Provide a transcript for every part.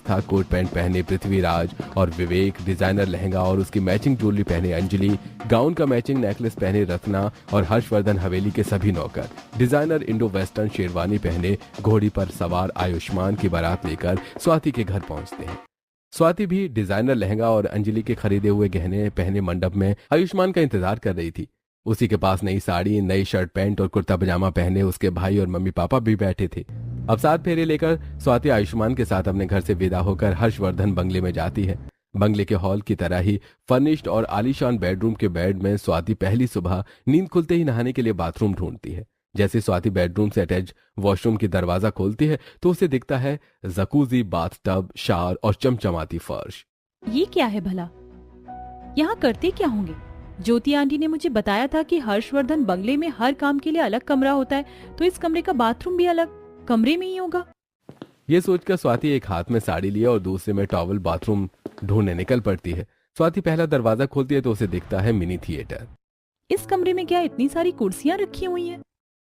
था। Coat pant पहने पृथ्वीराज और विवेक, डिजाइनर लहंगा और उसकी मैचिंग ज्वेलरी पहने अंजलि, गाउन का मैचिंग नेकलेस पहने रत्ना और हर्षवर्धन हवेली के सभी नौकर, डिजाइनर इंडो वेस्टर्न शेरवानी पहने घोड़ी पर सवार आयुष्मान की बारात लेकर स्वाति के घर पहुंचते हैं। स्वाति भी डिजाइनर लहंगा और अंजलि के खरीदे हुए गहने पहने मंडप में आयुष्मान का इंतजार कर रही थी। उसी के पास नई साड़ी, नई शर्ट पैंट और कुर्ता पजामा पहने उसके भाई और मम्मी पापा भी बैठे थे। अब 7 फेरे लेकर स्वाति आयुष्मान के साथ अपने घर से विदा होकर हर्षवर्धन बंगले में जाती है। बंगले के हॉल की तरह ही फर्निश्ड और आलीशान बेडरूम के बेड में स्वाति पहली सुबह नींद खुलते ही नहाने के लिए बाथरूम ढूंढती है। जैसे स्वाति बेडरूम से अटैच वॉशरूम की दरवाजा खोलती है तो उसे दिखता है जकूजी, बाथटब, शावर और चमचमाती फर्श। ये क्या है भला? यहाँ करते क्या होंगे? ज्योति आंटी ने मुझे बताया था कि हर्षवर्धन बंगले में हर काम के लिए अलग कमरा होता है, तो इस कमरे का बाथरूम भी अलग कमरे में ही होगा। ये सोचकर स्वाति एक हाथ में साड़ी लिए और दूसरे में टॉवल बाथरूम ढूंढने निकल पड़ती है। स्वाति पहला दरवाजा खोलती है तो उसे दिखता है मिनी थिएटर। इस कमरे में क्या इतनी सारी कुर्सियां रखी हुई हैं?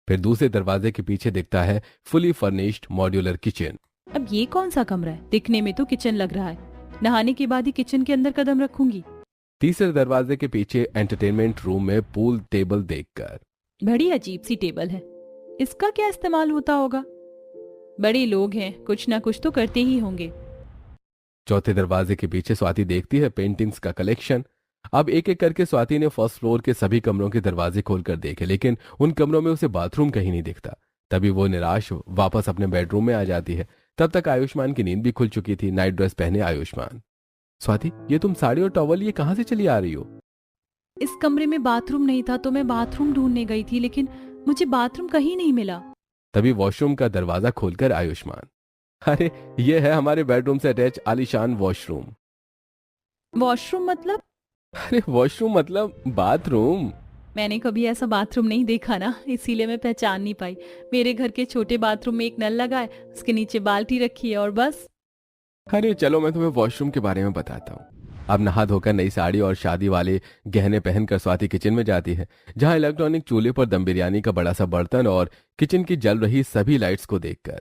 फिर दूसरे दरवाजे के पीछे दिखता है फुली फर्निश्ड मॉड्यूलर किचन। अब ये कौन सा कमरा है? दिखने में तो किचन लग रहा है। नहाने के बाद ही किचन के अंदर कदम रखूंगी। तीसरे दरवाजे के पीछे एंटरटेनमेंट रूम में पूल टेबल देखकर बड़ी अजीब सी टेबल है, इसका क्या इस्तेमाल होता होगा? बड़े लोग हैं, कुछ ना कुछ तो करते ही होंगे। चौथे दरवाजे के पीछे स्वाति देखती है पेंटिंग्स का कलेक्शन। अब एक एक करके स्वाति ने फर्स्ट फ्लोर के सभी कमरों के दरवाजे खोलकर देखे, लेकिन उन कमरों में उसे बाथरूम कहीं नहीं दिखता। तभी वो निराश वापस अपने बेडरूम में आ जाती है। तब तक आयुष्मान की नींद भी खुल चुकी थी। नाइट ड्रेस पहने आयुष्मान। स्वाति, ये तुम साड़ी और टॉवल ये कहाँ से चली आ रही हो? इस कमरे में बाथरूम नहीं था तो मैं बाथरूम ढूंढने गई थी, लेकिन मुझे बाथरूम कहीं नहीं मिला। तभी वॉशरूम का दरवाजा खोलकर आयुष्मान, अरे ये है हमारे बेडरूम से अटैच आलीशान वॉशरूम। वॉशरूम मतलब? अरे वॉशरूम मतलब बाथरूम। मैंने कभी ऐसा बाथरूम नहीं देखा ना, इसीलिए मैं पहचान नहीं पाई। मेरे घर के छोटे बाथरूम में एक नल लगा है, उसके नीचे बाल्टी रखी है और बस। अरे चलो मैं तुम्हें वॉशरूम के बारे में बताता हूँ। अब नहा धोकर नई साड़ी और शादी वाले गहने पहनकर स्वाति किचन में जाती है, जहाँ इलेक्ट्रॉनिक चूल्हे पर दम बिरयानी का बड़ा सा बर्तन और किचन की जल रही सभी लाइट्स को देखकर,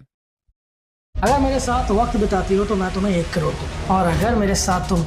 अगर मेरे साथ वक्त बिताती हो तो मैं तुम्हें 1 करोड़ दूँ, और अगर मेरे साथ तुम